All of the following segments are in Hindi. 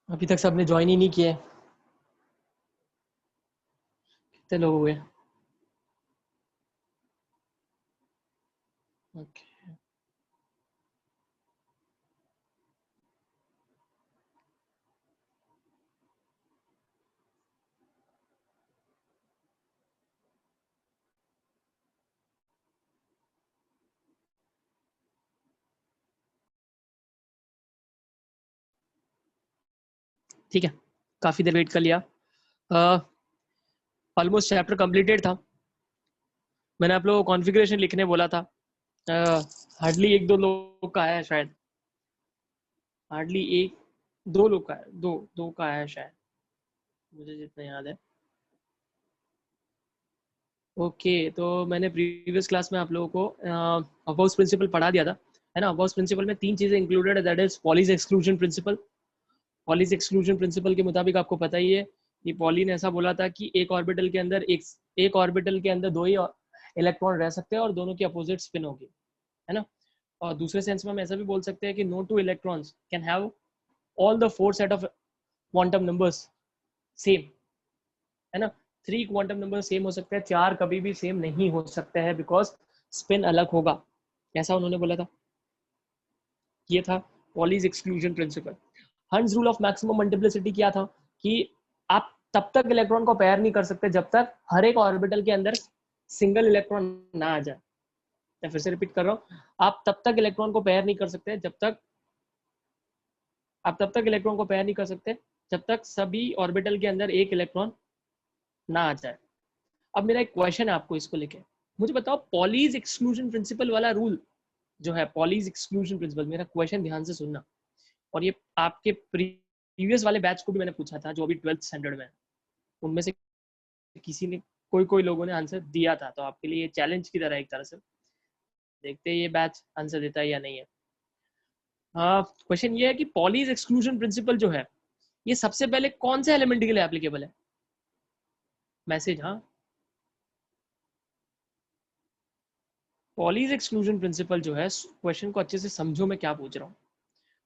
अभी तक सबने ज्वाइन ही नहीं किया है। कितने लोग हुए? ओके, ठीक है, काफी देर वेट कर लिया। ऑलमोस्ट चैप्टर कंप्लीटेड था। मैंने आप लोगों को कॉन्फ़िगरेशन लिखने बोला था। हार्डली एक दो लोग का आया है शायद। हार्डली एक दो लोग का है, दो दो का आया है शायद, मुझे जितना याद है। ओके, तो मैंने प्रीवियस क्लास में आप लोगों को अबाउट प्रिंसिपल पढ़ा दिया था, है ना। अबाउट प्रिंसिपल में तीन चीजें इंक्लूडेड है, that is Pauli's exclusion principle. Pauli's exclusion principle के मुताबिक आपको पता ही है कि पॉली ने ऐसा बोला था कि एक ऑर्बिटल के अंदर एक ऑर्बिटल के अंदर दो ही इलेक्ट्रॉन रह सकते हैं और दोनों की अपोजिट स्पिन होगी, है ना। और दूसरे सेंस में हम ऐसा भी बोल सकते हैं कि no two electrons can have all the four set of quantum numbers same, है ना। थ्री क्वांटम नंबर सेम हो सकते हैं, चार कभी भी सेम नहीं हो सकते हैं, बिकॉज स्पिन अलग होगा। ऐसा उन्होंने बोला था। ये था पॉलीज एक्सक्लूजन प्रिंसिपल। हंस रूल ऑफ मैक्सिमम मल्टीप्लिसिटी क्या था कि आप तब तक इलेक्ट्रॉन को पेयर नहीं कर सकते जब तक हर एक ऑर्बिटल के अंदर सिंगल इलेक्ट्रॉन ना आ जाए। मैं फिर से रिपीट कर रहा हूँ, आप तब तक इलेक्ट्रॉन को पेयर नहीं कर सकते जब तक आप तब तक इलेक्ट्रॉन को पेयर नहीं कर सकते जब तक सभी ऑर्बिटल के अंदर एक इलेक्ट्रॉन ना आ जाए। अब मेरा एक क्वेश्चन है आपको इसको लेके, मुझे बताओ पॉलीज एक्सक्लूजन प्रिंसिपल वाला रूल जो है, पॉलीज एक्सक्लूजन प्रिंसिपल, मेरा क्वेश्चन ध्यान से सुनना। और ये आपके प्रीवियस वाले बैच को भी मैंने पूछा था जो अभी 12th स्टैंडर्ड में है, उनमें से किसी ने कोई लोगों ने आंसर दिया था, तो आपके लिए चैलेंज की तरह एक तरह से देखते हैं ये बैच आंसर देता है या नहीं है। हाँ, क्वेश्चन ये है कि पॉलीज एक्सक्लूजन प्रिंसिपल जो है ये सबसे पहले कौन से एलिमेंट के लिए एप्लीकेबल है? मैसेज, हाँ। पॉलीज एक्सक्लूजन प्रिंसिपल जो है, क्वेश्चन को अच्छे से समझो मैं क्या पूछ रहा हूँ।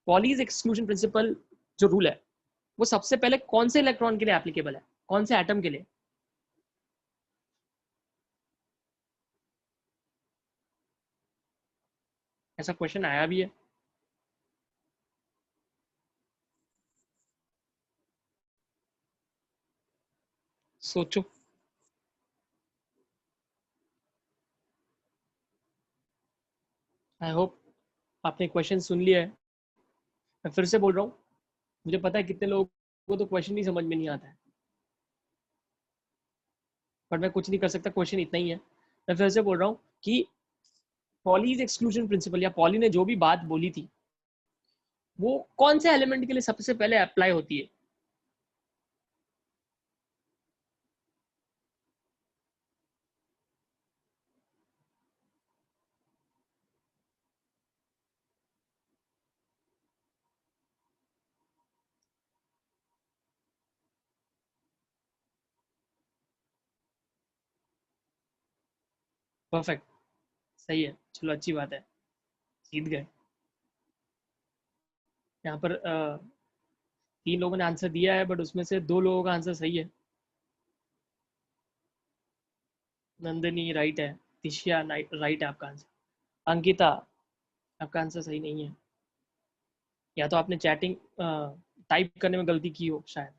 पॉलीज एक्सक्लूजन प्रिंसिपल जो रूल है वो सबसे पहले कौन से इलेक्ट्रॉन के लिए एप्लीकेबल है, कौन से एटम के लिए? ऐसा क्वेश्चन आया भी है। सोचो। आई होप आपने क्वेश्चन सुन लिया है। मैं फिर से बोल रहा हूँ, मुझे पता है कितने लोगों को तो क्वेश्चन ही समझ में नहीं आता है, बट मैं कुछ नहीं कर सकता, क्वेश्चन इतना ही है। मैं फिर से बोल रहा हूँ कि पॉलीज एक्सक्लूजन प्रिंसिपल या पॉली ने जो भी बात बोली थी वो कौन से एलिमेंट के लिए सबसे पहले अप्लाई होती है? परफेक्ट, सही है, चलो अच्छी बात है, जीत गए। यहाँ पर तीन लोगों ने आंसर दिया है, बट उसमें से दो लोगों का आंसर सही है। नंदनी राइट है, तिशिया राइट है आपका आंसर। अंकिता, आपका आंसर सही नहीं है, या तो आपने चैटिंग टाइप करने में गलती की हो शायद।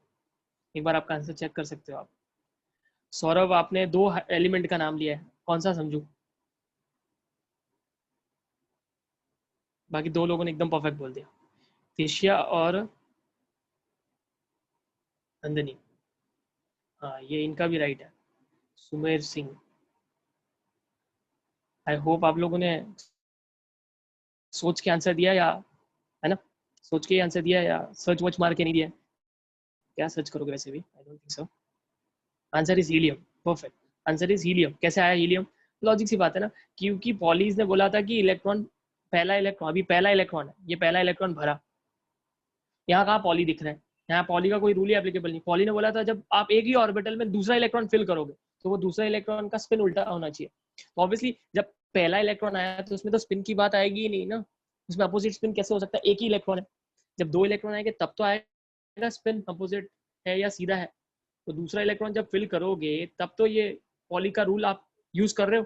एक बार आपका आंसर चेक कर सकते हो आप। सौरभ, आपने दो एलिमेंट का नाम लिया है, कौन सा समझू? बाकी दो लोगों ने एकदम परफेक्ट बोल दिया, तिशिया और नंदनी। हाँ, ये इनका भी राइट है, सुमेर सिंह। आई होप आप लोगों ने सोच के आंसर दिया, या है ना, सोच के आंसर दिया या सर्च वर्च मार के नहीं दिया? क्या सर्च करोगे वैसे भी, I don't think so. Answer is helium. Perfect, answer is helium. कैसे आया हीलियम? लॉजिक सी बात है ना, क्योंकि पॉलीज ने बोला था कि इलेक्ट्रॉन, पहला इलेक्ट्रॉन, अभी पहला इलेक्ट्रॉन है, ये पहला इलेक्ट्रॉन भरा। यहाँ कहाँ पॉली दिख रहा है? यहाँ पॉली का कोई रूल ही एप्लीकेबल नहीं। पॉली ने बोला था जब आप एक ही ऑर्बिटल में दूसरा इलेक्ट्रॉन फिल करोगे तो वो दूसरा इलेक्ट्रॉन का स्पिन उल्टा होना चाहिए। तो ऑब्वियसली जब पहला इलेक्ट्रॉन आया तो उसमें तो स्पिन की बात आएगी ही नहीं ना, उसमें अपोजिट स्पिन कैसे हो सकता है, एक ही इलेक्ट्रॉन है। जब दो इलेक्ट्रॉन आएंगे तब तो आएगा ना स्पिन अपोजिट है या सीधा है, तो दूसरा इलेक्ट्रॉन जब फिल करोगे तब तो ये पॉली का रूल आप यूज कर रहे हो।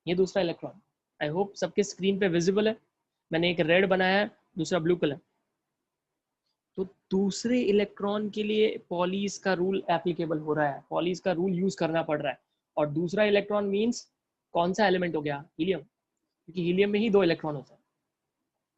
ये दूसरा इलेक्ट्रॉन, आई होप सबके स्क्रीन पे विजिबल है। मैंने एक रेड बनाया है, दूसरा ब्लू कलर। तो दूसरे इलेक्ट्रॉन के लिए पॉलीज का रूल एप्लीकेबल हो रहा है, पॉलीज का रूल यूज करना पड़ रहा है। और दूसरा इलेक्ट्रॉन मींस कौन सा एलिमेंट हो गया? हीलियम, क्योंकि हीलियम में ही 2 इलेक्ट्रॉन होते हैं।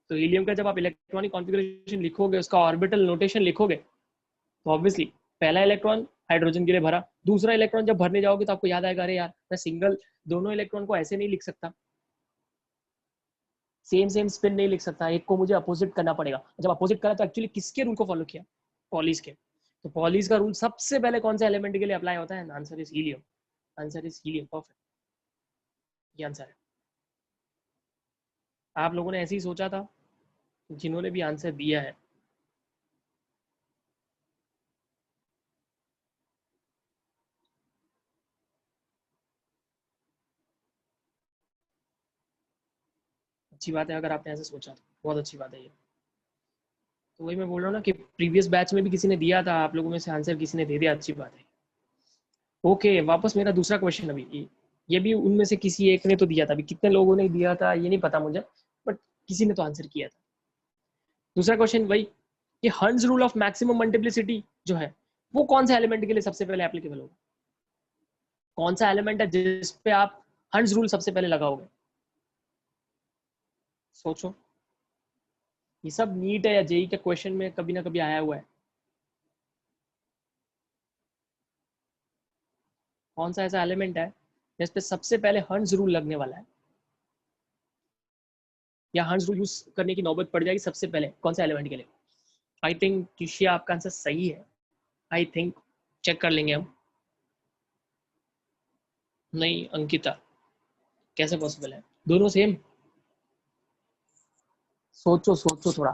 तो हीलियम का जब आप इलेक्ट्रॉनिक कॉन्फ़िगरेशन लिखोगे, उसका ऑर्बिटल नोटेशन लिखोगे, तो ऑब्वियसली पहला इलेक्ट्रॉन हाइड्रोजन के लिए भरा, दूसरा इलेक्ट्रॉन जब भरने जाओगे तो आपको याद आएगा, अरे यार मैं सिंगल दोनों इलेक्ट्रॉन को ऐसे नहीं लिख सकता, सेम सेम स्पिन नहीं लिख सकता, एक को मुझे अपोजिट करना पड़ेगा। जब अपोजिट करा तो एक्चुअली किसके रूल को फॉलो किया? पॉलीज के। तो पॉलीज का रूल सबसे पहले कौन सा एलिमेंट के लिए अप्लाई होता है? Answer is helium. Answer is helium, perfect, ये आंसर है। आप लोगों ने ऐसे ही सोचा था जिन्होंने भी आंसर दिया है। अच्छी बात है अगर आपने ऐसे सोचा, तो बहुत अच्छी बात है ये। तो वही मैं बोल रहा हूँ ना कि प्रीवियस बैच में भी किसी ने दिया था, आप लोगों में से आंसर किसी ने दे दिया, अच्छी बात है। ओके, वापस मेरा दूसरा क्वेश्चन। अभी ये भी उनमें से किसी एक ने तो दिया था, अभी कितने लोगों ने दिया था ये नहीं पता मुझे, बट किसी ने तो आंसर किया था। दूसरा क्वेश्चन वही कि हंस रूल ऑफ मैक्सिमम मल्टीप्लिसिटी जो है वो कौन सा एलिमेंट के लिए सबसे पहले एप्लीकेबल होगा? कौन सा एलिमेंट है जिस पे आप हंस रूल सबसे पहले लगाओगे? सोचो, ये सब नीट है या जेई के क्वेश्चन में कभी ना कभी आया हुआ है। कौन सा ऐसा एलिमेंट है जिस पे सबसे पहले हंस रूल लगने वाला है, या हंस रूल यूज करने की नौबत पड़ जाएगी सबसे पहले कौन सा एलिमेंट के लिए? आई थिंक किशिया आपका आंसर सही है, आई थिंक। चेक कर लेंगे हम। नहीं अंकिता, कैसे पॉसिबल है? दोनों सेम? सोचो सोचो थोड़ा।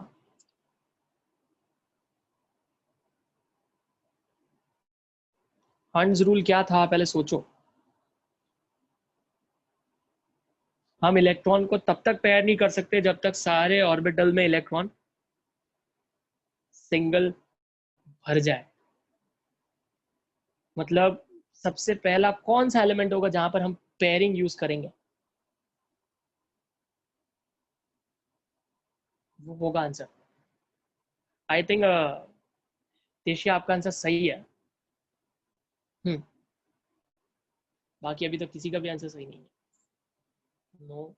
हंस रूल क्या था पहले सोचो। हम इलेक्ट्रॉन को तब तक पेयर नहीं कर सकते जब तक सारे ऑर्बिटल में इलेक्ट्रॉन सिंगल भर जाए। मतलब सबसे पहला कौन सा एलिमेंट होगा जहां पर हम पेयरिंग यूज करेंगे? वो होगा आंसर। आई थिंक तेशिया आपका आंसर सही है। हम्म। बाकी अभी तक किसी का भी आंसर सही नहीं है। नो।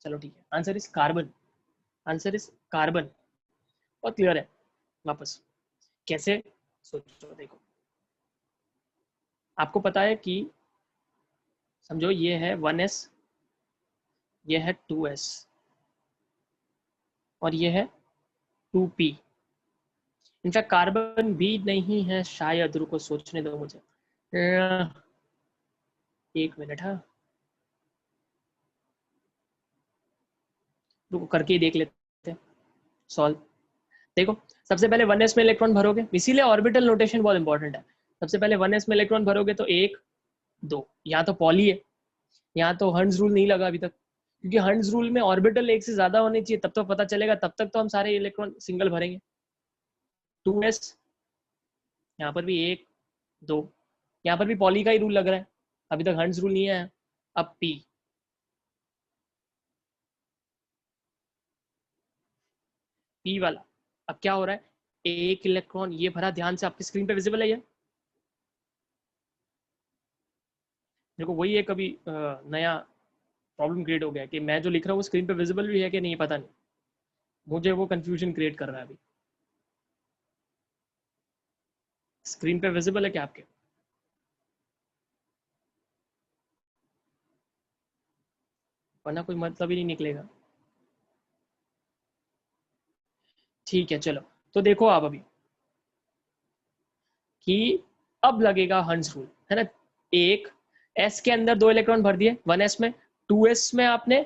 चलो ठीक है, answer is carbon. Answer is carbon. बहुत क्लियर है। वापस कैसे? सोचो, देखो, आपको पता है कि समझो ये है 1s, ये है 2s, और ये है 2p। इनफैक्ट कार्बन भी नहीं है शायद, रुको सोचने दो मुझे। एक मिनट, हाँ, रुको करके ही देख लेते हैं सॉल्व। देखो, सबसे पहले 1s में इलेक्ट्रॉन भरोगे, इसीलिए ऑर्बिटल नोटेशन बहुत इंपॉर्टेंट है। सबसे पहले 1s में इलेक्ट्रॉन भरोगे तो 1 2, यहाँ तो पॉली है, यहाँ तो हंस रूल नहीं लगा अभी तक, क्योंकि हंस रूल में ऑर्बिटल एक से ज्यादा होने चाहिए, तब तो पता चलेगा, तब तक तो हम सारे इलेक्ट्रॉन सिंगल भरेंगे। 2s, यहाँ पर भी 1 2, यहाँ पर भी पॉली का ही रूल लग रहा है, अभी तक हंस रूल नहीं आया। अब p, p वाला, अब क्या हो रहा है? एक इलेक्ट्रॉन ये भरा, ध्यान से आपकी स्क्रीन पे विजिबल है ये? देखो वही एक अभी नया प्रॉब्लम क्रिएट हो गया कि मैं जो लिख रहा हूँ स्क्रीन पे विजिबल भी है कि नहीं पता नहीं, मुझे वो कंफ्यूजन क्रिएट कर रहा है अभी। स्क्रीन पे विजिबल है क्या आपके? वरना कोई मतलब ही नहीं निकलेगा। ठीक है चलो, तो देखो आप अभी कि अब लगेगा हंस रूल, है ना? एक एस के अंदर 2 इलेक्ट्रॉन भर दिए 1s में, 2s में आपने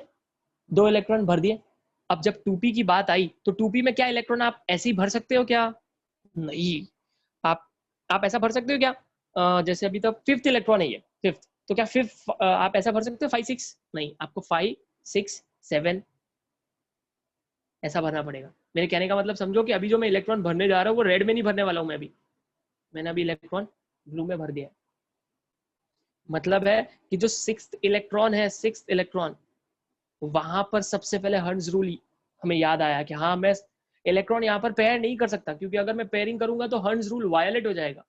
2 इलेक्ट्रॉन भर दिए। अब जब 2p की बात आई तो 2p में क्या इलेक्ट्रॉन आप ऐसे ही भर सकते हो क्या? नहीं। आप आप ऐसा भर सकते हो क्या? जैसे अभी तो 5th इलेक्ट्रॉन है ये, 5th, तो क्या 5th आप ऐसा भर सकते हो 5 6? नहीं, आपको 5 6 7 ऐसा भरना पड़ेगा। मेरे कहने का मतलब समझो कि अभी जो मैं इलेक्ट्रॉन भरने जा रहा हूँ वो रेड में नहीं भरने वाला हूँ मैं अभी, मैंने अभी इलेक्ट्रॉन ब्लू में भर दिया। मतलब है कि जो सिक्स्थ इलेक्ट्रॉन है, सिक्स्थ इलेक्ट्रॉन, वहां पर सबसे पहले हर्ट्ज रूल हमें याद आया कि हाँ मैं इलेक्ट्रॉन यहाँ पर पेयर नहीं कर सकता, क्योंकि अगर मैं पेयरिंग करूंगा तो हर्ट्ज रूल वायलेट हो जाएगा।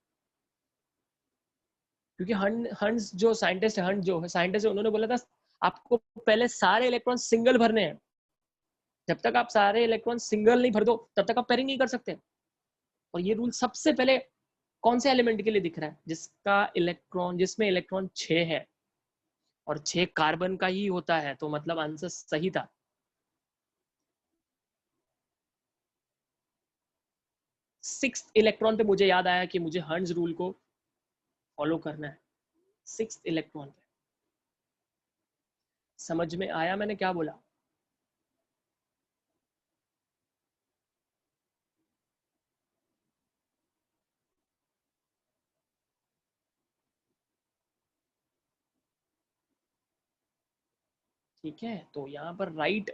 क्योंकि हंस जो साइंटिस्ट है, हंस जो साइंटिस्ट है, उन्होंने बोला था आपको पहले सारे इलेक्ट्रॉन सिंगल भरने हैं। जब तक आप सारे इलेक्ट्रॉन सिंगल नहीं भर दो तब तक आप पेयरिंग नहीं कर सकते। और ये रूल सबसे पहले कौन से एलिमेंट के लिए दिख रहा है? जिसका इलेक्ट्रॉन, जिसमें इलेक्ट्रॉन 6 है और 6 कार्बन का ही होता है, तो मतलब आंसर सही था। सिक्स्थ इलेक्ट्रॉन पे मुझे याद आया कि मुझे हर्ट्ज रूल को फॉलो करना है। सिक्स्थ इलेक्ट्रॉन पे समझ में आया मैंने क्या बोला? ठीक है, तो यहाँ पर राइट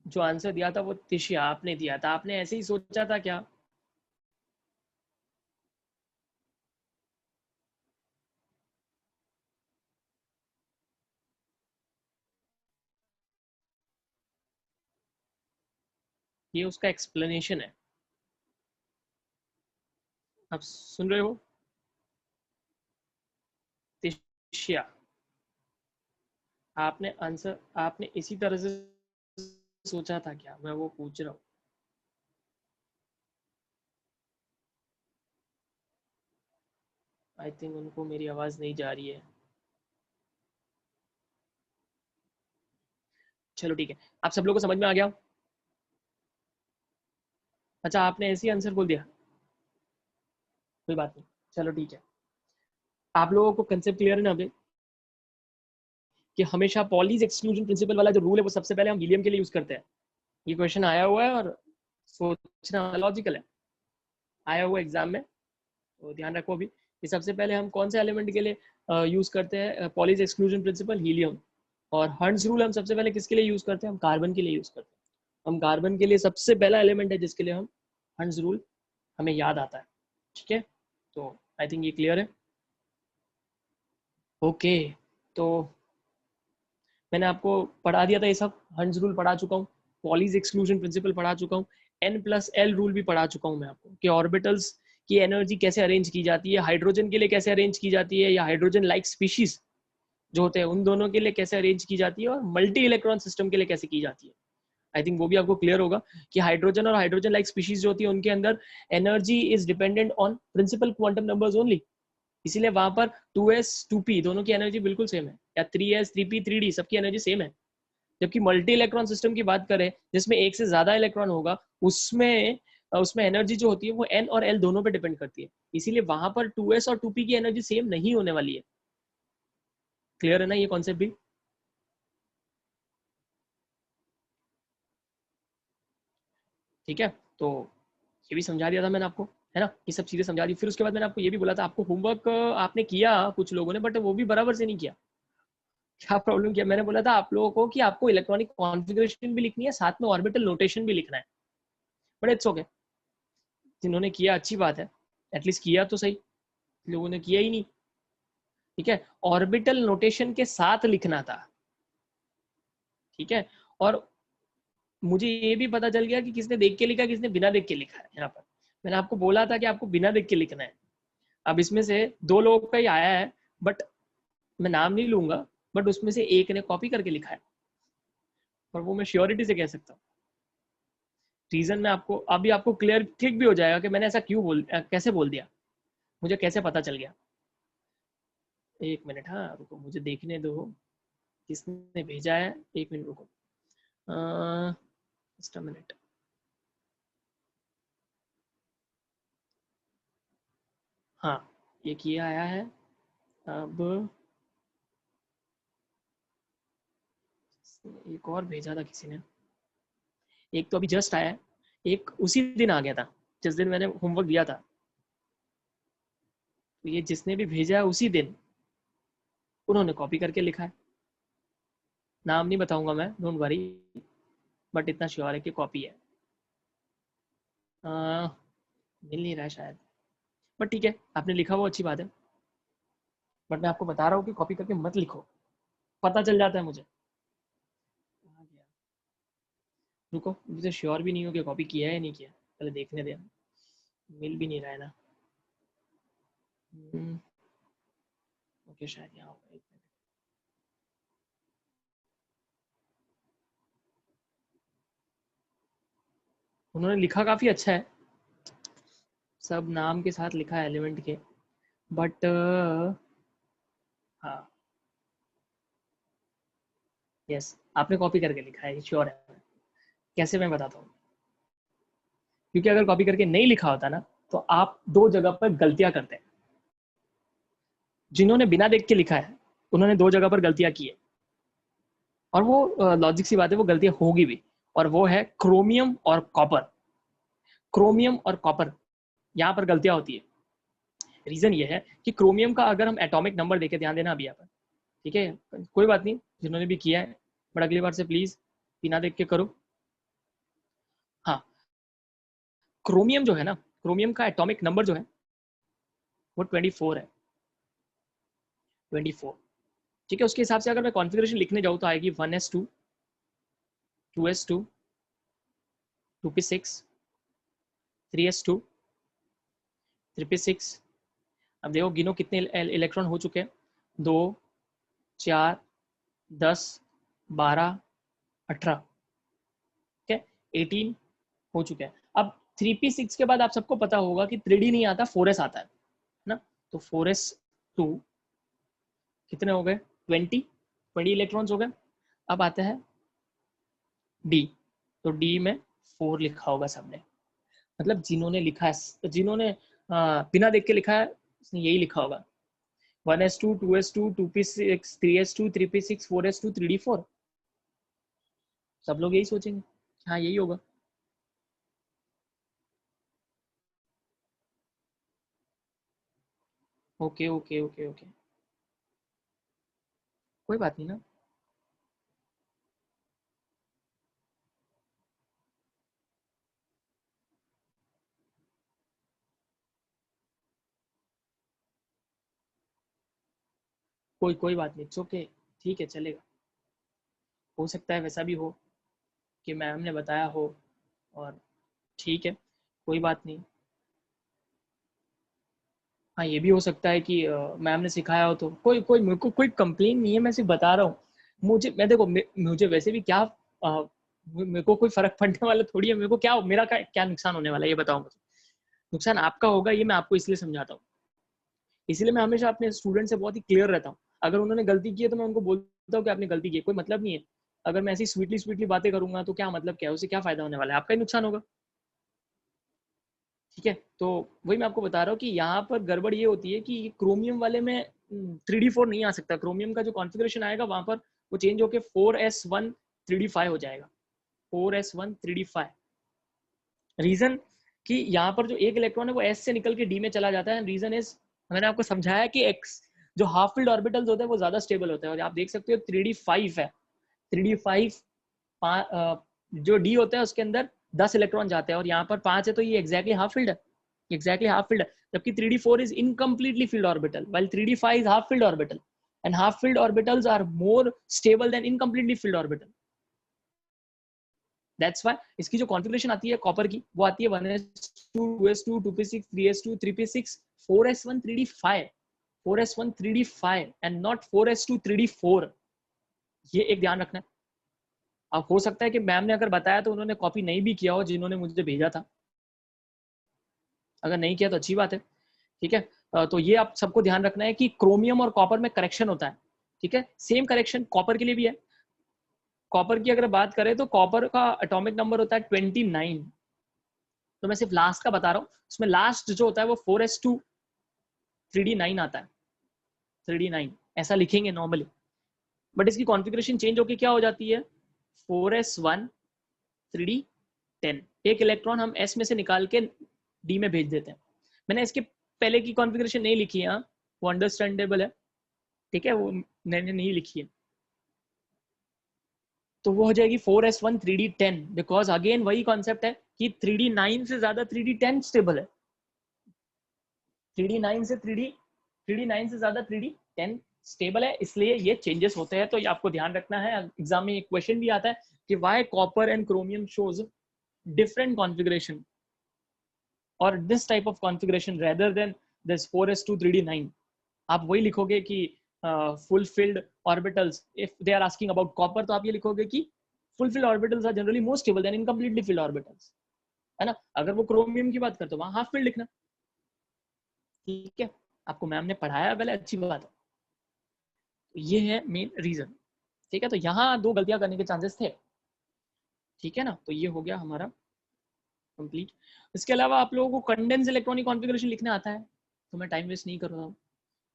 जो आंसर दिया था वो तिशिया आपने दिया था। आपने ऐसे ही सोचा था क्या? ये उसका एक्सप्लेनेशन है। आप सुन रहे हो? तिशिया, आपने आंसर, आपने इसी तरह से सोचा था क्या? मैं वो पूछ रहा हूँ। आई थिंक उनको मेरी आवाज नहीं जा रही है। चलो ठीक है, आप सब लोगों को समझ में आ गया? अच्छा, आपने ऐसे ही आंसर बोल दिया, कोई बात नहीं, चलो ठीक है। आप लोगों को कंसेप्ट क्लियर है ना अभी, कि हमेशा पॉलीज एक्सक्लूजन प्रिंसिपल वाला जो रूल है वो सबसे पहले हम हीलियम के लिए यूज करते हैं। ये क्वेश्चन आया हुआ है और सोचना लॉजिकल है, आया हुआ एग्जाम में, तो ध्यान रखो अभी। ये सबसे पहले हम कौन से एलिमेंट के लिए यूज करते हैं पॉलीज एक्सक्लूजन प्रिंसिपल? हीलियम। और हर्ट्ज रूल हम सबसे पहले किसके लिए यूज करते हैं? हम कार्बन के लिए यूज करते हैं। हम कार्बन के लिए सबसे पहला एलिमेंट है जिसके लिए हम हर्ट्ज रूल हमें याद आता है। ठीक है, तो आई थिंक ये क्लियर है। ओके, तो मैंने आपको पढ़ा दिया था ये सब, हर्ट्ज रूल पढ़ा चुका हूँ, पॉलीज एक्सक्लूजन प्रिंसिपल पढ़ा चुका हूँ, N+L रूल भी पढ़ा चुका हूँ मैं आपको, कि ऑर्बिटल्स की एनर्जी कैसे अरेंज की जाती है, हाइड्रोजन के लिए कैसे अरेंज की जाती है, या हाइड्रोजन लाइक स्पीशीज जो होते हैं उन दोनों के लिए कैसे अरेंज की जाती है, और मल्टी इलेक्ट्रॉन सिस्टम के लिए कैसे की जाती है। आई थिंक वो भी आपको क्लियर होगा कि हाइड्रोजन और हाइड्रोजन लाइक स्पीशीज जो होती है उनके अंदर energy is dependent on principal quantum numbers only. इसीलिए वहां पर 2s 2p दोनों की एनर्जी बिल्कुल सेम है, या 3s 3p 3d सबकी एनर्जी सेम है। जबकि मल्टी इलेक्ट्रॉन सिस्टम की बात करें जिसमें एक से ज्यादा इलेक्ट्रॉन होगा, उसमें उसमें एनर्जी जो होती है वो n और l दोनों पे डिपेंड करती है। इसीलिए वहां पर 2s और 2p की एनर्जी सेम नहीं होने वाली है। क्लियर है ना ये कॉन्सेप्ट भी? ठीक है, तो ये भी समझा दिया था मैंने आपको, है ना, ये सब चीजें समझा दी। फिर उसके बाद मैंने आपको ये भी बोला था, आपको होमवर्क आपने किया कुछ लोगों ने, बट वो भी बराबर से नहीं किया। क्या प्रॉब्लम किया? मैंने बोला था आप लोगों को कि आपको इलेक्ट्रॉनिक कॉन्फ़िगरेशन भी लिखनी है, साथ में ऑर्बिटल नोटेशन भी लिखना है, बट इट्स ओके। जिन्होंने किया अच्छी बात है, एटलीस्ट किया तो सही, लोगों ने किया ही नहीं। ठीक है, ऑर्बिटल नोटेशन के साथ लिखना था। ठीक है, और मुझे ये भी पता चल गया कि किसने देख के लिखा, किसने बिना देख के लिखा है। यहाँ पर मैंने आपको बोला था कि आपको बिना देख के लिखना है। अब इसमें से 2 लोगों का ही आया है, बट मैं नाम नहीं लूंगा, बट उसमें से एक ने कॉपी करके लिखा है, और वो मैं श्योरिटी से कह सकता हूँ। रीजन में आपको अभी आपको क्लियर क्लिक भी हो जाएगा कि मैंने ऐसा क्यों कैसे बोल दिया, मुझे कैसे पता चल गया। एक मिनट, हाँ रुको, मुझे देखने दो किसने भेजा है, एक मिनट रुको, जस्ट अ मिनट। हाँ, ये किया आया है। अब एक और भेजा था किसी ने, एक तो अभी जस्ट आया है, एक उसी दिन आ गया था जिस दिन मैंने होमवर्क दिया था। तो ये जिसने भी भेजा है उसी दिन उन्होंने कॉपी करके लिखा है। नाम नहीं बताऊंगा मैं, डोंट वरी। बट इतना श्योर है कि कॉपी है। मिल नहीं रहा है शायद, बट ठीक है, आपने लिखा वो अच्छी बात है। बट मैं आपको बता रहा हूँ कि कॉपी करके मत लिखो, पता चल जाता है मुझे। कहाँ गया? रुको, मुझे श्योर भी नहीं हो कि कॉपी किया है या नहीं किया, पहले देखने दे। मिल भी नहीं रहा है ना। ओके, शायद यहाँ होगा, एक मिनट। उन्होंने लिखा काफ़ी अच्छा है, सब नाम के साथ लिखा है एलिमेंट के, बट हाँ, यस, आपने कॉपी करके लिखा है, श्योर है। कैसे, मैं बताता हूँ। क्योंकि अगर कॉपी करके नहीं लिखा होता ना, तो आप दो जगह पर गलतियां करते हैं। जिन्होंने बिना देख के लिखा है, उन्होंने दो जगह पर गलतियां की है, और वो लॉजिक सी बात है, वो गलतियां होगी भी। और वो है क्रोमियम और कॉपर। क्रोमियम और कॉपर, यहाँ पर गलतियां होती है। रीजन ये है कि क्रोमियम का अगर हम एटॉमिक नंबर देके, ध्यान देना अभी यहाँ पर, ठीक है, कोई बात नहीं जिन्होंने भी किया है, बट अगली बार से प्लीज बिना देख के करो। हाँ, क्रोमियम जो है ना, क्रोमियम का एटॉमिक नंबर जो है वो 24 है, 24। ठीक है, उसके हिसाब से अगर मैं कॉन्फ़िगरेशन लिखने जाऊँ तो आएगी 1s2, 2s2, 2p6, 3s2, 3p6। अब देखो, गिनो कितने इलेक्ट्रॉन हो चुके हैं। 2, 4, 10, 12, 18, ठीक है, 18 हो चुके हैं। अब 3p6 के बाद आप सबको पता होगा कि 3d नहीं आता, 4s आता है ना। तो 4s2 कितने हो गए, 20 इलेक्ट्रॉन्स हो गए। अब आता है डी, तो डी में 4 लिखा होगा सबने, मतलब जिन्होंने लिखा है, जिन्होंने बिना देख के लिखा है, उसने यही लिखा होगा। 1s2, 2s2, 2p6, 3s2, 3p6, 4s2, 3d4। सब लोग यही सोचेंगे, हाँ यही होगा। ओके ओके ओके ओके, कोई बात नहीं ना। कोई बात नहीं, ओके, ठीक है, चलेगा। हो सकता है वैसा भी हो कि मैम ने बताया हो, और ठीक है, कोई बात नहीं। हाँ, ये भी हो सकता है कि मैम ने सिखाया हो, तो कोई कोई मेरे को कोई कंप्लेन नहीं है, मैं सिर्फ बता रहा हूँ। मैं देखो, मुझे वैसे भी क्या, मेरे को कोई फर्क पड़ने वाला थोड़ी है, मेरे को क्या, मेरा क्या नुकसान होने वाला है, ये बताओ मुझे। नुकसान आपका होगा, ये मैं आपको इसलिए समझाता हूँ। इसलिए मैं हमेशा अपने स्टूडेंट से बहुत ही क्लियर रहता हूँ। अगर उन्होंने गलती की है तो मैं उनको बोलता हूँ कि आपने गलती की है, कोई मतलब नहीं है। अगर मैं ऐसी स्वीटली स्वीटली बातें करूंगा तो क्या मतलब, क्या उससे क्या फायदा होने वाला है, आपका ही नुकसान होगा। ठीक है, तो वही मैं आपको बता रहा हूँ कि यहाँ पर गड़बड़ ये होती है कि क्रोमियम वाले में 3d4 नहीं आ सकता। क्रोमियम का जो कॉन्फ़िगरेशन आएगा वहां पर वो चेंज होकर 4s1 3d5 हो जाएगा। 4s1 3d5। रीजन कि यहाँ पर जो एक इलेक्ट्रॉन है वो एस से निकल के डी में चला जाता है। रीजन इज, मैंने आपको समझाया कि एक्स जो हाफ फील्ड ऑर्बिटल्स होते हैं वो ज्यादा स्टेबल होते हैं, और आप देख सकते हो 3d5 है। 3d5 जो डी होता है उसके अंदर 10 इलेक्ट्रॉन जाते हैं, और यहाँ पर 5 है, तो ये एग्जैक्टली हाफ फील्ड है, एग्जैक्टली हाफ फील्ड है। जबकि 3d4 is incompletely filled orbital, while 3d5 is half filled orbital, and half filled orbitals are more stable than incompletely filled orbital. That's why इसकी जो कॉन्फ़िगरेशन आती है कॉपर की, वो आती है 1s2, 2s2, 2p6, 3s2, 3p6, 4s1, 3d5, 4s1, 3d5 and not 4s2, 3d4। ये एक ध्यान रखना है। अब हो सकता है कि मैम ने अगर बताया तो उन्होंने कॉपी नहीं भी किया हो, जिन्होंने मुझे भेजा था। अगर नहीं किया तो अच्छी बात है, ठीक है। तो ये आप सबको ध्यान रखना है कि क्रोमियम और कॉपर में करेक्शन होता है, ठीक है। सेम करेक्शन कॉपर के लिए भी है। कॉपर की अगर बात करें तो कॉपर का एटॉमिक नंबर होता है 29। तो मैं सिर्फ लास्ट का बता रहा हूँ, उसमें लास्ट जो होता है वो 4s2 3d9 आता है, 3d9 ऐसा लिखेंगे नॉर्मली। बट इसकी कॉन्फ़िगरेशन चेंज होकर क्या हो जाती है, 4s1 3d10। एक इलेक्ट्रॉन हम एस में से निकाल के डी में भेज देते हैं। मैंने इसके पहले की कॉन्फ़िगरेशन नहीं लिखी है, वो अंडरस्टैंडेबल है, ठीक है, वो मैंने नहीं लिखी है। तो वो हो जाएगी 4s1 3d10, बिकॉज अगेन वही कॉन्सेप्ट है कि 3d9 से ज्यादा 3d10 स्टेबल है। 3d9 से 3d9 से ज्यादा 3d10 स्टेबल है, इसलिए ये चेंजेस होते हैं। तो ये आपको ध्यान रखना है। एग्जाम में एक क्वेश्चन भी आता है कि why copper and chromium shows different configuration और this type of configuration rather than this 4s2 3d9। आप वही लिखोगे कि fulfilled orbitals, if they are asking about copper, तो आप ये लिखोगे कि fulfilled orbitals are generally more stable than incompletely filled orbitals, है ना। अगर वो क्रोमियम की बात करते हो वहां हाफ फील्ड लिखना, ठीक है। आपको मैम ने पढ़ाया पहले, अच्छी बात है। तो ये है मेन रीजन, ठीक है। तो यहाँ दो गलतियां करने के चांसेस थे, ठीक है ना। तो ये हो गया हमारा कंप्लीट। इसके अलावा आप लोगों को कंडेंस इलेक्ट्रॉनिक कॉन्फ़िगरेशन लिखने आता है, तो मैं टाइम वेस्ट नहीं कर रहा हूँ।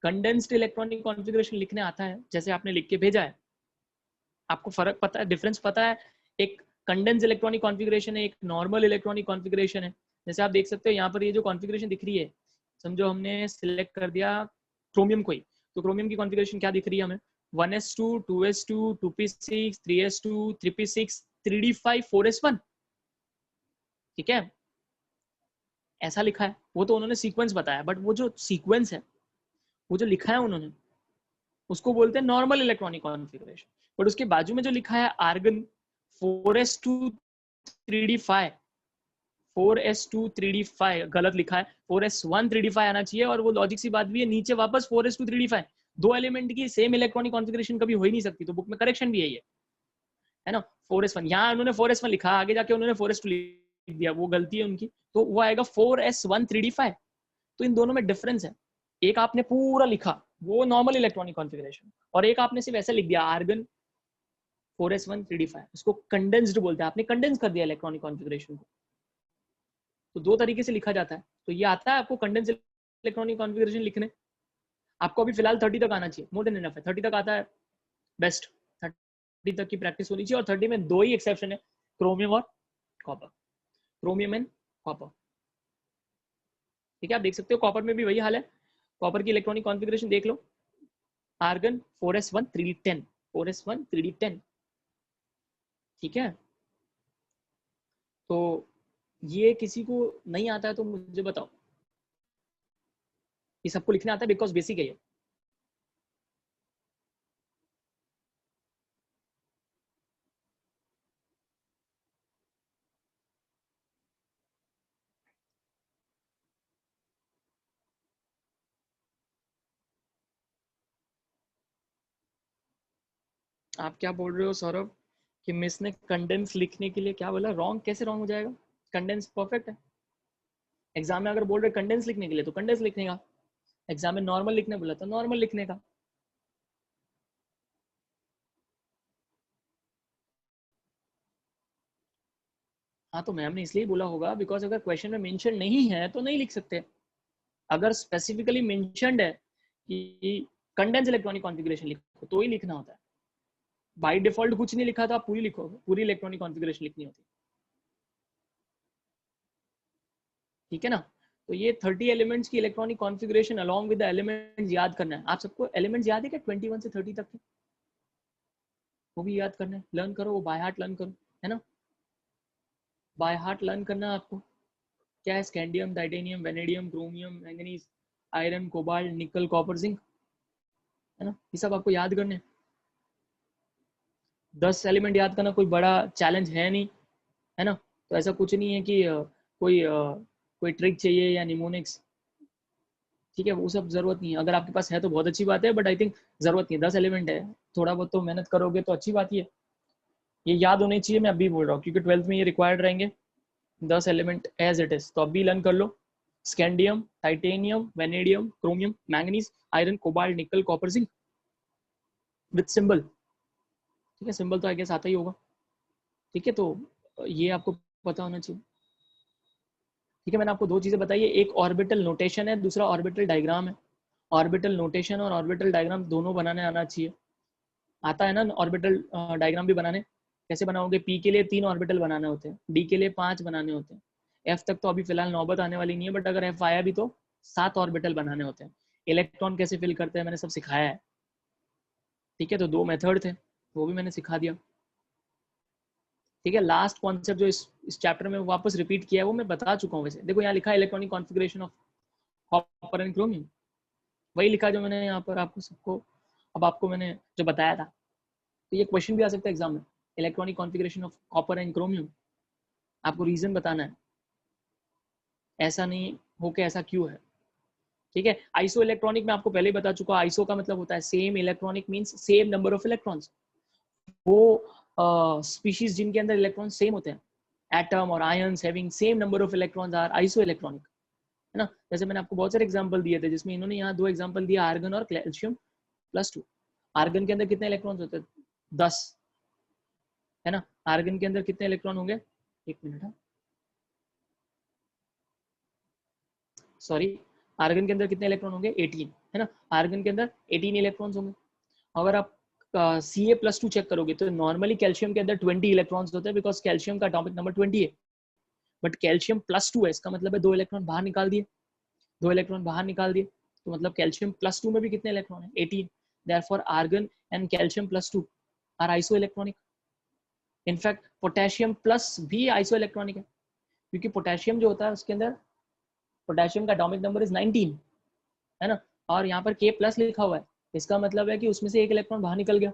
कंडेंस्ड इलेक्ट्रॉनिक कॉन्फ़िगरेशन लिखने आता है, जैसे आपने लिख के भेजा है। आपको फर्क पता है, डिफरेंस पता है? एक कंडेंस इलेक्ट्रॉनिक कॉन्फ़िगरेशन है, एक नॉर्मल इलेक्ट्रॉनिक कॉन्फ़िगरेशन है। जैसे आप देख सकते हो यहाँ पर ये जो कॉन्फ़िगरेशन दिख रही है, समझो हमने सिलेक्ट कर दिया क्रोमियम को ही, तो क्रोमियम की कॉन्फ़िगरेशन क्या दिख रही है हमें? 1s2 2s2 2p6 3s2 3p6 3d5 4s1, ठीक है। ऐसा लिखा है, वो तो उन्होंने सीक्वेंस बताया, बट वो जो सीक्वेंस है, वो जो लिखा है उन्होंने, उसको बोलते हैं नॉर्मल इलेक्ट्रॉनिक कॉन्फ़िगरेशन। बट उसके बाजू में जो लिखा है argon 4s2 3d5, 4s2 3d5 गलत लिखा है, 4s1 3d5 आना चाहिए। और वो लॉजिक सी बात भी है, नीचे वापस 4s2 3d5, दो एलिमेंट की सेम इलेक्ट्रॉनिक कॉन्फ़िगरेशन कभी हो ही नहीं सकती। तो बुक में करेक्शन भी है ना। 4s1 यहाँ उन्होंने 4s1 लिखा, आगे जाके उन्होंने 4s2 लिख दिया, वो गलती है उनकी। तो वो आएगा 4s1 3d5। तो इन दोनों में डिफरेंस है। एक आपने पूरा लिखा वो नॉर्मल इलेक्ट्रॉनिक कॉन्फ़िगरेशन, और एक आपने सिर्फ ऐसा लिख दिया आर्गन 4s1 3d5, उसको कंडेंस्ड बोलते हैं। आपने कंडेंस कर दिया इलेक्ट्रॉनिक कॉन्फ़िगरेशन को। तो दो तरीके से लिखा जाता है। तो ये आता है आपको कंडेंस इलेक्ट्रॉनिक कॉन्फ़िगरेशन लिखने। आपको अभी फिलहाल 30 तक आना चाहिए, मोर देन इनफ है। 30 तक आता है बेस्ट, 30 तक की प्रैक्टिस होनी चाहिए। और 30 में दो ही एक्सेप्शन है, क्रोमियम और कॉपर, क्रोमियम एंड कॉपर, ठीक है। आप देख सकते हो कॉपर में भी वही हाल है। कॉपर की इलेक्ट्रॉनिक कॉन्फ़िगरेशन देख लो, argon 4s1 3d10, 4s1 3d10, ठीक है। तो ये किसी को नहीं आता है तो मुझे बताओ। ये सबको लिखना आता है बिकॉज बेसिक है ये। आप क्या बोल रहे हो सौरभ कि मिस ने कंडेंस लिखने के लिए क्या बोला? रॉन्ग? कैसे रॉन्ग हो जाएगा? कंडेंस परफेक्ट है। एग्जाम में अगर बोल रहे कंडेंस लिखने के लिए तो कंडेंस लिखने का, एग्जाम में नॉर्मल लिखने बोला तो नॉर्मल लिखने का। हाँ, तो मैम ने इसलिए बोला होगा बिकॉज अगर क्वेश्चन में मेंशन नहीं है तो नहीं लिख सकते। अगर स्पेसिफिकली मेंशनड है कि कंडेंस इलेक्ट्रॉनिक कॉन्फ़िगरेशन लिखो तो ही लिखना होता है। बाय डिफॉल्ट कुछ नहीं लिखा तो आप पूरी लिखोगे, पूरी इलेक्ट्रॉनिक कॉन्फ़िगरेशन लिखनी होती है, ठीक है ना। तो ये 30 एलिमेंट्स की electronic configuration along with the elements याद करना है। आप सबको एलिमेंट्स याद है क्या 21 से 30 तक के? वो भी याद करना है, लर्न करो, वो बाय हार्ट लर्न करो, है ना। बाय हार्ट लर्न करना है आपको। क्या है? Scandium, titanium, vanadium, chromium, manganese, iron, cobalt, nickel, copper, zinc, है ना। ये सब आपको याद करने हैं। 10 एलिमेंट याद करना कोई बड़ा चैलेंज है नहीं, है ना। तो ऐसा कुछ नहीं है कि कोई ट्रिक चाहिए या निमोनिक्स, ठीक है। वो सब जरूरत नहीं है। अगर आपके पास है तो बहुत अच्छी बात है, बट आई थिंक जरूरत नहीं है। 10 एलिमेंट है, थोड़ा बहुत तो मेहनत करोगे तो अच्छी बात ही है। ये याद होने चाहिए, मैं अभी बोल रहा हूँ, क्योंकि 12th में ये रिक्वायर्ड रहेंगे 10 एलिमेंट एज इट इज। तो अभी लर्न कर लो। Scandium, titanium, vanadium, chromium, manganese, iron, cobalt, nickel, copper, zinc with symbol, ठीक है। सिंबल तो आई गेस आता ही होगा, ठीक है। तो ये आपको पता होना चाहिए, ठीक है। मैंने आपको दो चीजें बताई है, एक ऑर्बिटल नोटेशन है, दूसरा ऑर्बिटल डायग्राम है। ऑर्बिटल नोटेशन और ऑर्बिटल डायग्राम दोनों बनाने आना चाहिए। आता है ना ऑर्बिटल डायग्राम भी बनाने? कैसे बनाओगे? पी के लिए 3 ऑर्बिटल बनाने होते हैं, डी के लिए 5 बनाने होते हैं, एफ तक तो अभी फिलहाल नौबत आने वाली नहीं है, बट अगर एफ आया भी तो 7 ऑर्बिटल बनाने होते हैं। इलेक्ट्रॉन कैसे फिल करते हैं मैंने सब सिखाया है, ठीक है। तो 2 मेथड थे, वो भी मैंने सिखा दिया। ठीक है, लास्ट कॉन्सेप्ट जो इस चैप्टर में वापस रिपीट किया है वो मैं बता चुका हूँ। वैसे देखो यहाँ लिखा है electronic configuration of copper and chromium, वही लिखा जो मैंने यहाँ पर आपको सबको अब आपको मैंने जो बताया था। तो ये क्वेश्चन भी आ सकता है एग्जाम में, electronic configuration of copper and chromium, आपको रीजन बताना है, ऐसा नहीं हो के ऐसा क्यों है। ठीक है, आइसो इलेक्ट्रॉनिक में आपको पहले ही बता चुका, आइसो का मतलब होता है same, electronic means same number of electrons. वो स्पीशीज जिनके अंदर इलेक्ट्रॉन सेम होते हैं, एटम और ions having same number of electrons are isoelectronic, है ना। जैसे मैंने आपको बहुत सारे एग्जांपल दिए थे, जिसमें इन्होंने यहाँ 2 एग्जांपल दिया, आर्गन और कैल्शियम+2। आर्गन के अंदर कितने इलेक्ट्रॉन्स होते हैं? 10, है ना। आर्गन के अंदर कितने इलेक्ट्रॉन होंगे? एक मिनट, सॉरी, आर्गन के अंदर कितने इलेक्ट्रॉन होंगे? 18, है ना। आर्गन के अंदर 18 इलेक्ट्रॉन्स होंगे। अगर आप Ca+2 चेक करोगे तो नॉर्मली कैल्शियम के अंदर 20 इलेक्ट्रॉन्स होते हैं, बिकॉज कैल्शियम का एटॉमिक नंबर 20 है। बट कैल्शियम+2 है, इसका मतलब है 2 इलेक्ट्रॉन बाहर निकाल दिए, 2 इलेक्ट्रॉन बाहर निकाल दिए, तो मतलब कैल्शियम+2 में भी कितने इलेक्ट्रॉन है? 18। देयरफॉर आर्गन एंड कैल्शियम+2 are isoelectronic. In fact potassium plus भी आइसो इलेक्ट्रॉनिक है, क्योंकि पोटेशियम जो होता है उसके अंदर पोटेशियम का एटॉमिक नंबर इज 19, है ना। और यहाँ पर K+ लिखा हुआ है, इसका मतलब है कि उसमें से एक इलेक्ट्रॉन बाहर निकल गया,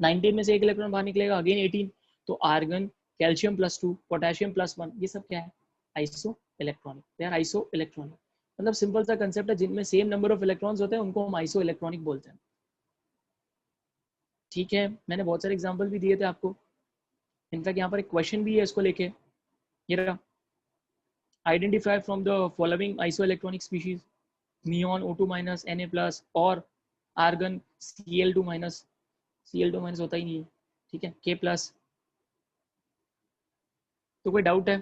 19 में से एक इलेक्ट्रॉन बाहर निकलेगा, अगेन 18। तो आर्गन, कैल्शियम+2, पोटेशियम+1, ये सब क्या है? Isoelectronic, they are isoelectronic. मतलब सिंपल सा कंसेप्ट है, जिनमें सेम नंबर ऑफ इलेक्ट्रॉन्स होते हैं उनको हम आइसो इलेक्ट्रॉनिक बोलते हैं। ठीक है, मैंने बहुत सारे एग्जांपल भी दिए थे आपको, इनफैक्ट यहाँ पर एक क्वेश्चन भी है इसको लेके, ये रहा, identify from the following iso electronic species, neon O2-, Na+, और आर्गन Cl2-, Cl2- होता ही नहीं है, ठीक है, K+। तो कोई डाउट है?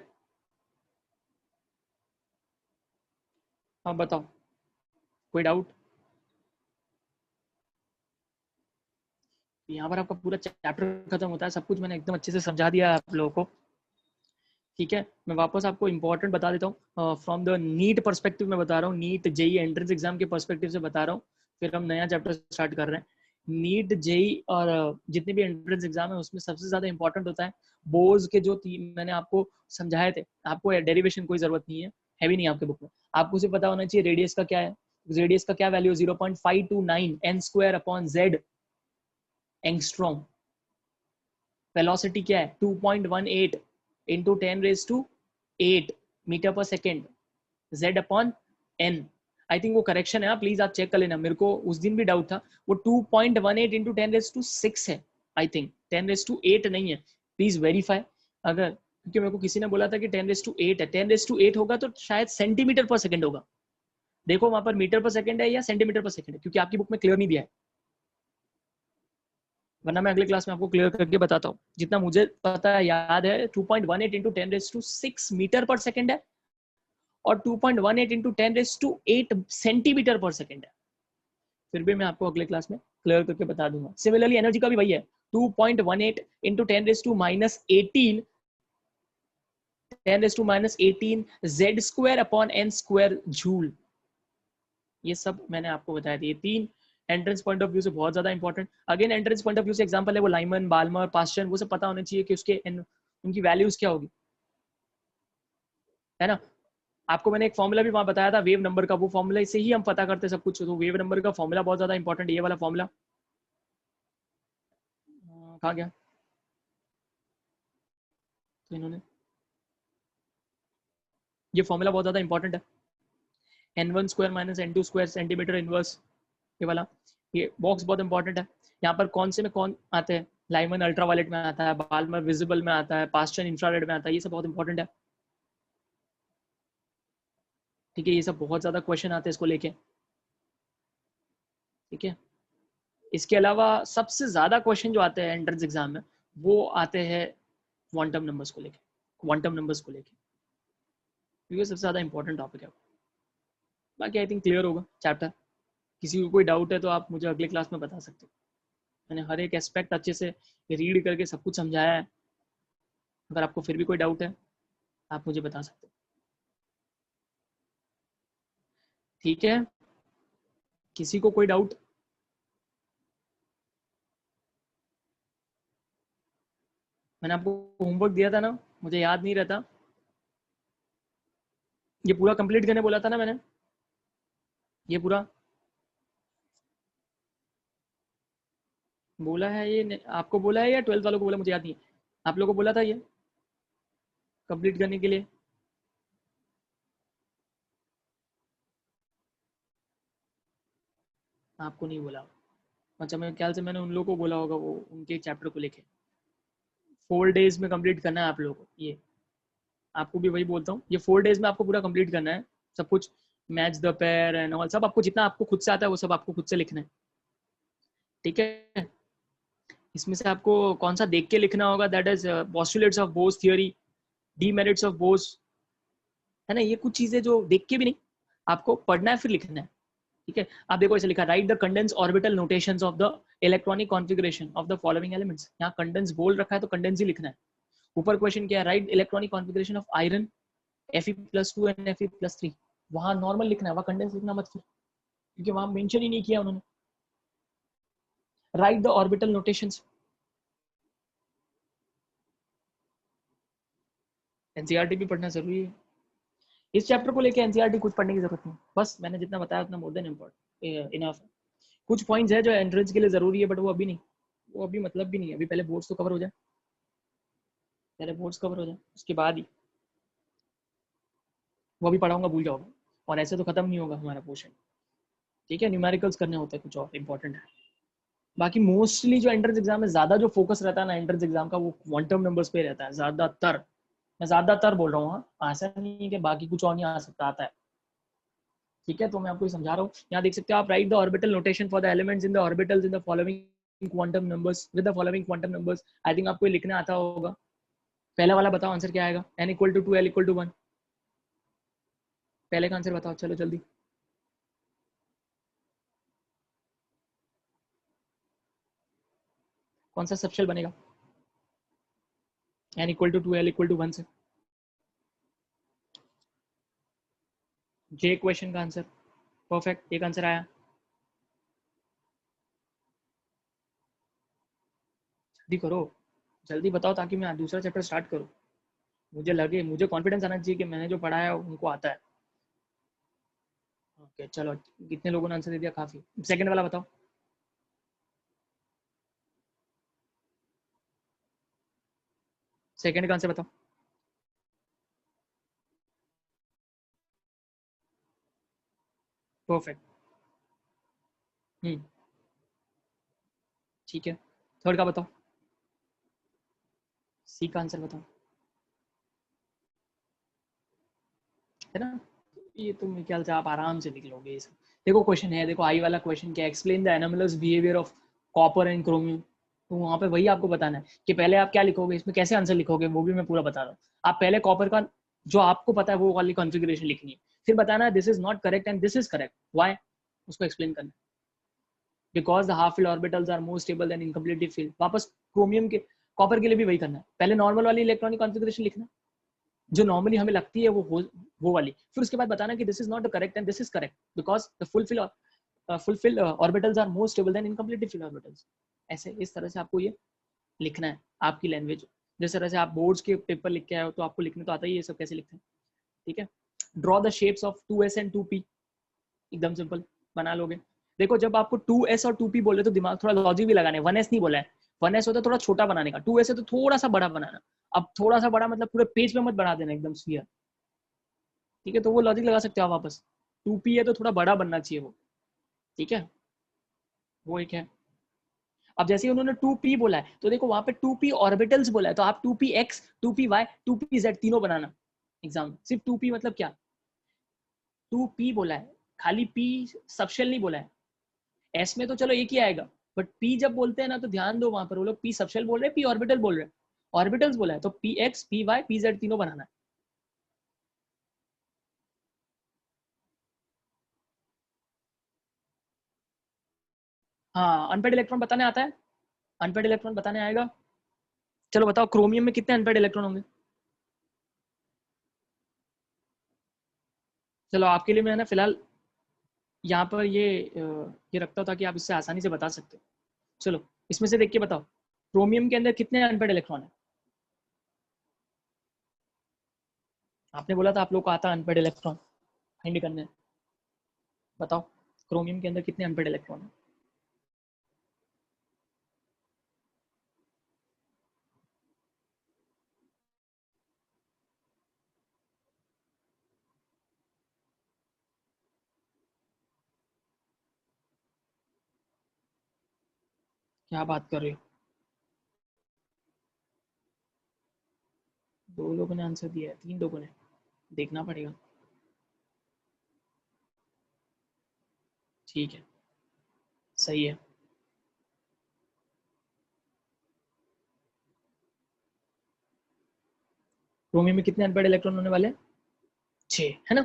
हाँ बताओ, कोई डाउट? यहाँ पर आपका पूरा चैप्टर खत्म होता है, सब कुछ मैंने एकदम अच्छे से समझा दिया है आप लोगों को। ठीक है, मैं वापस आपको इंपॉर्टेंट बता देता हूँ, फ्रॉम द नीट पर्सपेक्टिव में बता रहा हूँ, नीट जेई एंट्रेंस एग्जाम के पर्सपेक्टिव से बता रहा हूँ, फिर हम नया चैप्टर स्टार्ट कर रहे हैं। नीट जेई और जितने भी एंट्रेंस एग्जाम है उसमें सबसे ज्यादा इंपॉर्टेंट होता है बोज के जो मैंने आपको समझाए थे, आपको डेरिवेशन कोई जरूरत नहीं है भी नहीं आपके बुक में, आपको सिर्फ पता होना चाहिए रेडियस का क्या है, रेडियस का क्या वैल्यू, 0.529 n²/z एंगस्ट्रॉम। वेलोसिटी क्या है? 2.18 इंटू 10⁸8 मीटर पर सेकेंड, z/n। आई थिंक वो करेक्शन है, प्लीज आप चेक कर लेना, मेरे को उस दिन भी डाउट था, वो 2.18 इंटू 10⁶ है, आई थिंक 10⁸8 नहीं है, प्लीज वेरीफाई। अगर, क्योंकि मेरे को किसी ने बोला था कि 10⁸8 है, 10⁸8 होगा तो शायद सेंटीमीटर पर सेकेंड होगा, देखो वहां पर मीटर पर सेकेंड है या सेंटीमीटर पर सेकेंड है, क्योंकि आपकी बुक में क्लियर नहीं दिया है, वरना मैं अगले क्लास में आपको क्लियर करके बताता हूँ। जितना मुझे पता है, याद है, 2.18 इंटू 10⁶ मीटर पर सेकेंड है, और 2.18 इंटू 10⁸8 सेंटीमीटर पर सेकेंड है। फिर भी मैं आपको अगले क्लास में क्लियर करके बता दूंगा। सिमिलरली एनर्जी का भी वही है, 2.18 इंटू 10⁻18 10⁻18 z²/n² जूल। ये सब मैंने आपको बताया था, ये 3 एंट्रेंस पॉइंट ऑफ व्यू से बहुत ज्यादा important. Again entrance point of view से एग्जांपल है वो लाइमन, बाल्मर, पास्चर, वो सब पता होना चाहिए कि उसके उनकी वैल्यूज क्या होगी, है ना। आपको मैंने एक फॉर्मूला भी वहां बताया था वेव नंबर का, वो फॉर्मूला से ही हम पता करते सब कुछ, तो वेव नंबर का फॉर्मूला बहुत ज्यादा इंपॉर्टेंट, ये वाला फॉर्मूला कहाँ गया, तो इन्होंने ये फॉर्मूला बहुत ज्यादा इंपॉर्टेंट है, n1² - n2² सेंटीमीटर इनवर्स, ये वाला, ये बॉक्स बहुत इंपॉर्टेंट है। यहाँ पर कौन से में कौन आते हैं, लाइमन अल्ट्रावायलेट में आता है, बाल्मर विजिबल में आता है, पास्चर इंफ्रारेड में आता है, ये सब बहुत इंपॉर्टेंट है। ठीक है, ये सब बहुत ज्यादा क्वेश्चन आते हैं इसको लेके। ठीक है, इसके अलावा सबसे ज्यादा क्वेश्चन जो आते हैं एंट्रेंस एग्जाम में, वो आते हैं क्वांटम नंबर्स को लेके, क्वांटम नंबर्स को लेके, क्योंकि सबसे ज्यादा इंपॉर्टेंट टॉपिक है। बाकी आई थिंक क्लियर होगा चैप्टर। किसी को कोई डाउट है तो आप मुझे अगले क्लास में बता सकते हो, मैंने हर एक एस्पेक्ट अच्छे से रीड करके सब कुछ समझाया है। अगर आपको फिर भी कोई डाउट है आप मुझे बता सकते हो। ठीक है, किसी को कोई डाउट? मैंने आपको होमवर्क दिया था ना, मुझे याद नहीं रहता। ये पूरा कंप्लीट करने बोला था ना मैंने, ये पूरा बोला है ये, आपको बोला है या 12th वालों को बोला, मुझे याद नहीं है। आप लोगों को बोला था ये कंप्लीट करने के लिए? आपको नहीं बोला? अच्छा, मेरे ख्याल से मैंने उन लोगों को बोला होगा, वो उनके चैप्टर को लेके 4 days में कंप्लीट करना है आप लोगों को। ये आपको भी वही बोलता हूँ, ये 4 days में आपको पूरा कंप्लीट करना है सब कुछ। Match the pair and all, सब आपको जितना आपको खुद से आता है वो सब आपको खुद से लिखना है, ठीक है। इसमें से आपको कौन सा देख के लिखना होगा, that is postulates of Bose theory, demerits of Bose, है ना। ये कुछ चीजें जो देख के भी नहीं, आपको पढ़ना है फिर लिखना है, ठीक है। आप देखो ऐसे लिखा, right the condense orbital notations of the electronic configuration of the following elements. यहाँ कंडेंस बोल रखा है तो कंडेंस ही लिखना है। ऊपर क्वेश्चन क्या है, right electronic configuration of iron Fe+2 and Fe+3। वहां नॉर्मल लिखना है, वहां कंडेंस लिखना मत फिर, क्योंकि वहां मेंशन ही नहीं किया उन्होंने। Right the orbital notations. NCERT भी पढ़ना जरूरी है। इस चैप्टर को लेके एनसीईआरटी कुछ पढ़ने की जरूरत नहीं, बस मैंने जितना बताया उतना मोर देन इम्पोर्टेंट इनफ। कुछ पॉइंट्स है जो एंट्रेंस के लिए जरूरी है, बट वो अभी नहीं, वो अभी मतलब भी नहीं है। अभी पहले बोर्ड्स तो कवर हो जाए, पहले बोर्ड्स कवर हो जाए, उसके बाद ही वो भी पढ़ाऊंगा, भूल जाओगे। और ऐसे तो खत्म नहीं होगा हमारा पोर्शन, ठीक है। न्यूमेरिकल्स करने होते हैं, कुछ और इंपॉर्टेंट है। बाकी मोस्टली जो एंट्रेंस एग्जाम में ज्यादा जो फोकस रहता है ना एंट्रेंस एग्जाम का, वो क्वांटम नंबर्स पे रहता है ज्यादातर। मैं ज्यादातर बोल रहा हूँ, हाँ, ऐसा नहीं है कि बाकी कुछ और नहीं आ सकता, आता है, ठीक है। तो मैं आपको ये समझा रहा हूँ। यहाँ देख सकते हो आप, right the orbital notation for the elements in the orbitals in the following quantum numbers with the following quantum numbers. I think आपको ये लिखना आता होगा। पहला वाला बताओ आंसर क्या आएगा, n=2 l=1। पहले का आंसर बताओ, चलो जल्दी। कौन सा सबशेल बनेगा n=2 l=1 से? जे क्वेश्चन का आंसर, परफेक्ट, एक आंसर आया। जल्दी करो, जल्दी बताओ, ताकि मैं दूसरा चैप्टर स्टार्ट करूँ। मुझे लगे, मुझे कॉन्फिडेंस आना चाहिए कि मैंने जो पढ़ा है उनको आता है। ओके चलो, कितने लोगों ने आंसर दे दिया, काफी। सेकंड वाला बताओ। सेकंड का आंसर बताओ। परफेक्ट। ठीक है, थर्ड का बताओ। सी का आंसर बताओ, है ना। ये तो मेरे ख्याल से आप आराम से लिख लोगे ये सब। देखो क्वेश्चन है, देखो आई वाला क्वेश्चन क्या, explain the anomalous behaviour of copper and chromium. तो वहां पे वही आपको बताना है कि पहले आप क्या लिखोगे, इसमें कैसे आंसर लिखोगे, वो भी मैं पूरा बता रहा हूँ। आप पहले कॉपर का जो आपको पता है वो वाली कॉन्फ़िगरेशन लिखनी है, फिर बताना है this is not correct and this is correct, why, उसको एक्सप्लेन करना है। Because the half filled orbitals are more stable than incompletely filled. वापस क्रोमियम के, कॉपर के लिए भी वही करना है, पहले नॉर्मल वाली इलेक्ट्रॉनिक कॉन्फ़िगरेशन लिखना, जो नॉर्मली हमें लगती है वो वाली, फिर उसके बाद बताना कि this is not the correct and this is correct because the fulfil orbitals are more stable than incompletely filled orbitals. ऐसे इस तरह से आपको ये लिखना है, आपकी लैंग्वेज। जिस तरह से आप बोर्ड्स के पेपर लिख के आए हो तो आपको लिखने तो आता ही है सब कैसे लिखते हैं, ठीक है। Draw the shapes of 2s and 2p, एकदम सिंपल, बना लोगे। देखो जब आपको 2s और 2p बोले तो दिमाग थोड़ा लॉजिक भी लगाने, 1s नहीं बोला है, 1s होता है थोड़ा छोटा बनाने का, 2s है तो थोड़ा सा बड़ा बनाना। अब थोड़ा सा बड़ा मतलब पूरे पेज पे मत बना देना एकदम स्फीयर, ठीक है। तो वो लॉजिक लगा सकते हो आप वापस, 2p है तो थोड़ा बड़ा बनना चाहिए वो, ठीक है। वो एक है। अब जैसे ही उन्होंने 2p बोला है तो देखो वहां पे 2p ऑर्बिटल्स बोला है, तो आप 2px 2py 2pz तीनों बनाना एग्जाम। सिर्फ 2p मतलब क्या, 2p बोला है, खाली p सबशेल नहीं बोला है। एस में तो चलो एक ही आएगा, बट पी जब बोलते हैं ना तो ध्यान दो, वहां पर वो लोग पी सबशेल बोल रहे हैं, पी ऑर्बिटल बोल रहे हैं। ऑर्बिटल्स बोला है तो p x p y p z तीनों बनाना है। हाँ, अनपेड इलेक्ट्रॉन बताने आता है, अनपेड इलेक्ट्रॉन बताने आएगा। चलो बताओ क्रोमियम में कितने अनपेड इलेक्ट्रॉन होंगे। चलो आपके लिए मैं ना फिलहाल यहाँ पर ये रखता हूँ ताकि आप इससे आसानी से बता सकते हो। चलो इसमें से देख के बताओ, क्रोमियम के अंदर कितने अनपेड इलेक्ट्रॉन है। आपने बोला था आप लोग को आता अनपेड इलेक्ट्रॉन फाइंड करने, बताओ क्रोमियम के अंदर कितने अनपेड इलेक्ट्रॉन है? क्या बात कर रहे हो? 2 लोगों ने आंसर दिया है, 3 लोगों ने, देखना पड़ेगा। ठीक है, सही है। क्रोमियम में कितने अनपेड इलेक्ट्रॉन होने वाले हैं? 6 है ना,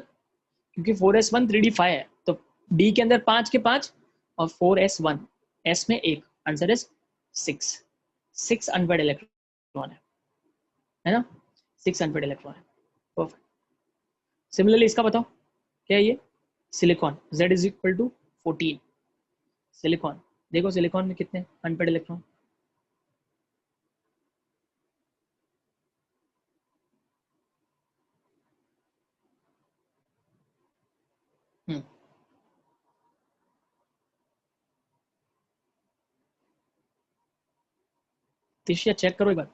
क्योंकि 4s1 3d5 है, तो डी के अंदर 5 के 5 और 4s1, एस में 1, आंसर इज 6। 6 अनपेड इलेक्ट्रॉन है ना, 6 अनपेड इलेक्ट्रॉन है। परफेक्ट। सिमिलरली इसका बताओ क्या है ये, silicon, Z is equal to 14। Silicon, देखो सिलिकॉन में कितने अनपेड इलेक्ट्रॉन? हम्म, तिशिया चेक करो एक बार,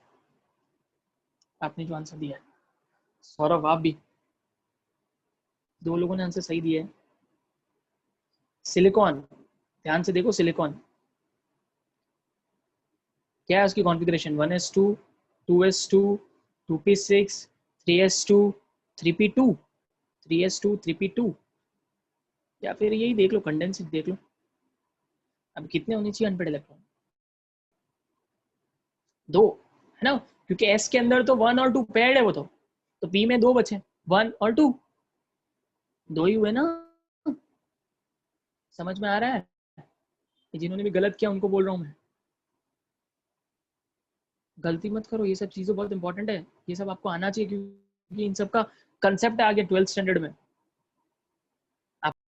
आपने जो आंसर दिया है। सौरभ आप भी, 2 लोगों ने आंसर सही दिया है। सिलिकॉन, ध्यान से देखो सिलिकॉन क्या है, उसकी configuration 1s2 2s2 2p6 3s2 3p2 3s2 3p2, या फिर यही देख लो कंडेंसेट देख लो। अब कितने होने चाहिए अनपेड इलेक्ट्रॉन? 2 है ना, क्योंकि s के अंदर तो 1 और 2 पेयर्ड है वो तो p में 2 बचे, 1 और 2, 2 ही हुए ना। समझ में आ रहा है? जिन्होंने भी गलत किया उनको बोल रहा हूँ मैं, गलती मत करो, ये सब चीज़ें बहुत इंपॉर्टेंट है, ये सब आपको आना चाहिए, क्योंकि इन सब का कंसेप्ट आ गया 12th स्टैंडर्ड में।